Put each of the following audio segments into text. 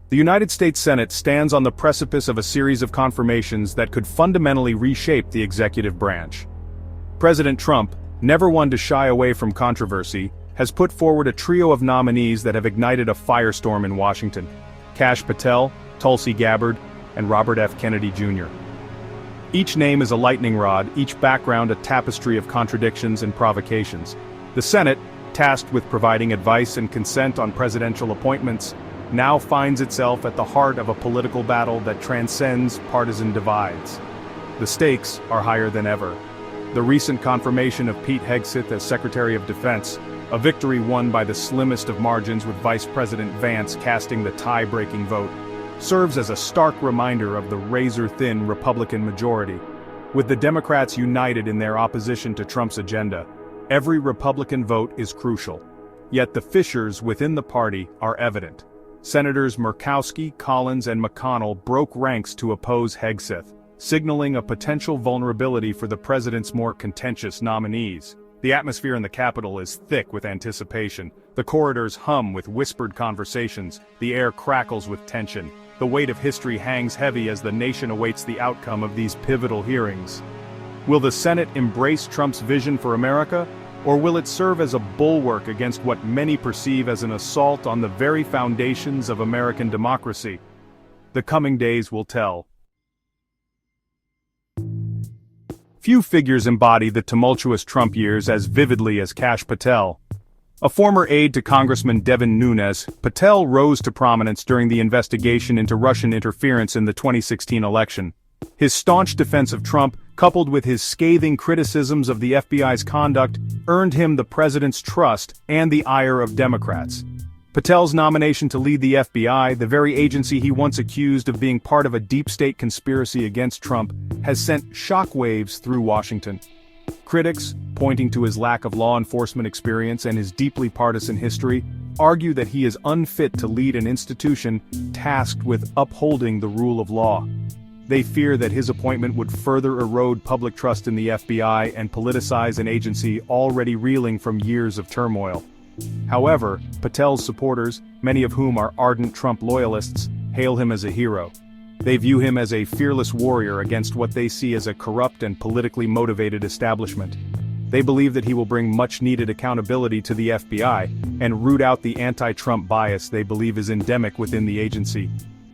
The United States Senate stands on the precipice of a series of confirmations that could fundamentally reshape the executive branch. President Trump, never one to shy away from controversy, has put forward a trio of nominees that have ignited a firestorm in Washington: Kash Patel, Tulsi Gabbard, and Robert F. Kennedy Jr. Each name is a lightning rod, each background a tapestry of contradictions and provocations. The Senate, tasked with providing advice and consent on presidential appointments, now finds itself at the heart of a political battle that transcends partisan divides. The stakes are higher than ever. The recent confirmation of Pete Hegseth as Secretary of Defense, a victory won by the slimmest of margins with Vice President Vance casting the tie-breaking vote, serves as a stark reminder of the razor-thin Republican majority. With the Democrats united in their opposition to Trump's agenda, every Republican vote is crucial. Yet the fissures within the party are evident. Senators Murkowski, Collins, and McConnell broke ranks to oppose Hegseth, signaling a potential vulnerability for the president's more contentious nominees. The atmosphere in the Capitol is thick with anticipation. The corridors hum with whispered conversations. The air crackles with tension. The weight of history hangs heavy as the nation awaits the outcome of these pivotal hearings. Will the Senate embrace Trump's vision for America, or will it serve as a bulwark against what many perceive as an assault on the very foundations of American democracy? The coming days will tell. Few figures embody the tumultuous Trump years as vividly as Kash Patel. A former aide to Congressman Devin Nunes, Patel rose to prominence during the investigation into Russian interference in the 2016 election. His staunch defense of Trump, coupled with his scathing criticisms of the FBI's conduct, earned him the president's trust and the ire of Democrats. Patel's nomination to lead the FBI, the very agency he once accused of being part of a deep state conspiracy against Trump, has sent shockwaves through Washington. Critics, pointing to his lack of law enforcement experience and his deeply partisan history, argue that he is unfit to lead an institution tasked with upholding the rule of law. They fear that his appointment would further erode public trust in the FBI and politicize an agency already reeling from years of turmoil. However, Patel's supporters, many of whom are ardent Trump loyalists, hail him as a hero. They view him as a fearless warrior against what they see as a corrupt and politically motivated establishment. They believe that he will bring much-needed accountability to the FBI and root out the anti-Trump bias they believe is endemic within the agency.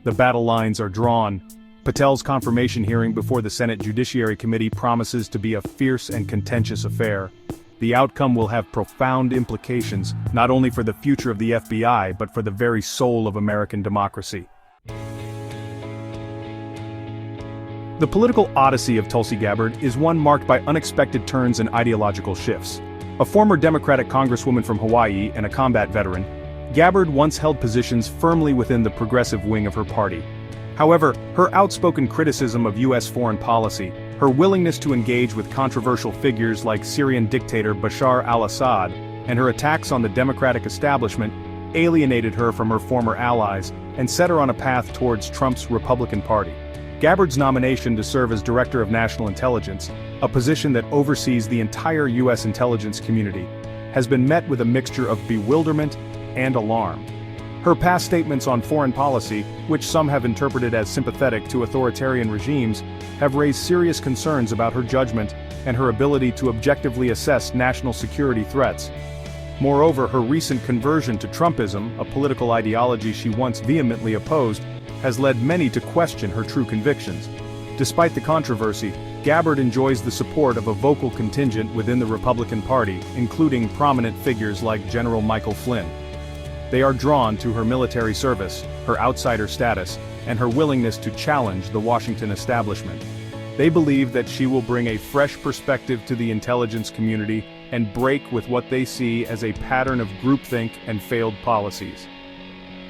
The battle lines are drawn. Patel's confirmation hearing before the Senate Judiciary Committee promises to be a fierce and contentious affair. The outcome will have profound implications, not only for the future of the FBI, but for the very soul of American democracy. The political odyssey of Tulsi Gabbard is one marked by unexpected turns and ideological shifts. A former Democratic congresswoman from Hawaii and a combat veteran, Gabbard once held positions firmly within the progressive wing of her party. However, her outspoken criticism of U.S. foreign policy, her willingness to engage with controversial figures like Syrian dictator Bashar al-Assad, and her attacks on the Democratic establishment alienated her from her former allies and set her on a path towards Trump's Republican Party. Gabbard's nomination to serve as Director of National Intelligence, a position that oversees the entire U.S. intelligence community, has been met with a mixture of bewilderment and alarm. Her past statements on foreign policy, which some have interpreted as sympathetic to authoritarian regimes, have raised serious concerns about her judgment and her ability to objectively assess national security threats. Moreover, her recent conversion to Trumpism, a political ideology she once vehemently opposed, has led many to question her true convictions. Despite the controversy, Gabbard enjoys the support of a vocal contingent within the Republican Party, including prominent figures like General Michael Flynn. They are drawn to her military service, her outsider status, and her willingness to challenge the Washington establishment. They believe that she will bring a fresh perspective to the intelligence community and break with what they see as a pattern of groupthink and failed policies.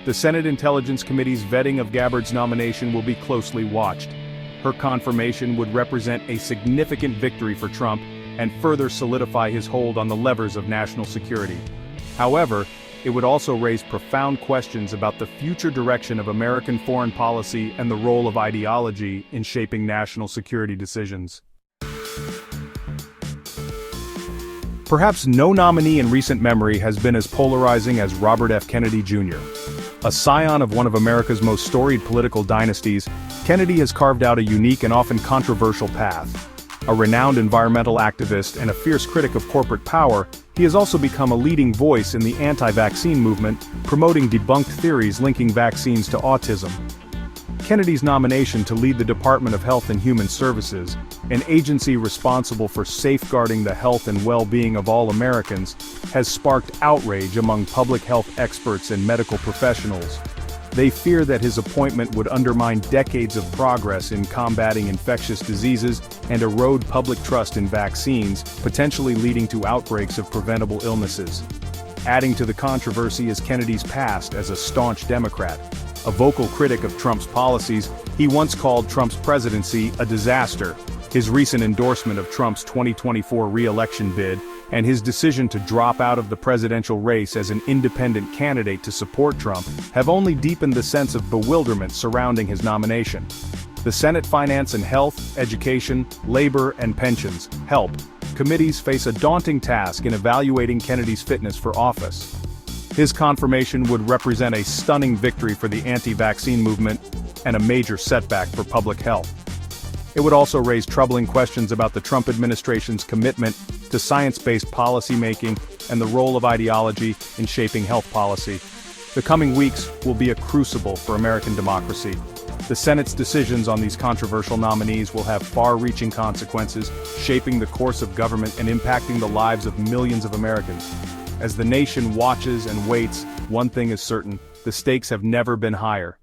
The Senate Intelligence Committee's vetting of Gabbard's nomination will be closely watched. Her confirmation would represent a significant victory for Trump and further solidify his hold on the levers of national security. However, it would also raise profound questions about the future direction of American foreign policy and the role of ideology in shaping national security decisions. Perhaps no nominee in recent memory has been as polarizing as Robert F. Kennedy Jr. A scion of one of America's most storied political dynasties, Kennedy has carved out a unique and often controversial path. A renowned environmental activist and a fierce critic of corporate power, he has also become a leading voice in the anti-vaccine movement, promoting debunked theories linking vaccines to autism. Kennedy's nomination to lead the Department of Health and Human Services, an agency responsible for safeguarding the health and well-being of all Americans, has sparked outrage among public health experts and medical professionals. They fear that his appointment would undermine decades of progress in combating infectious diseases and erode public trust in vaccines, potentially leading to outbreaks of preventable illnesses. Adding to the controversy is Kennedy's past as a staunch Democrat. A vocal critic of Trump's policies, he once called Trump's presidency a disaster. His recent endorsement of Trump's 2024 re-election bid, and his decision to drop out of the presidential race as an independent candidate to support Trump, have only deepened the sense of bewilderment surrounding his nomination. The Senate Finance and Health, Education, Labor, and Pensions (HELP) committees face a daunting task in evaluating Kennedy's fitness for office. His confirmation would represent a stunning victory for the anti-vaccine movement and a major setback for public health. It would also raise troubling questions about the Trump administration's commitment to science-based policymaking and the role of ideology in shaping health policy. The coming weeks will be a crucible for American democracy. The Senate's decisions on these controversial nominees will have far-reaching consequences, shaping the course of government and impacting the lives of millions of Americans. As the nation watches and waits, one thing is certain: the stakes have never been higher.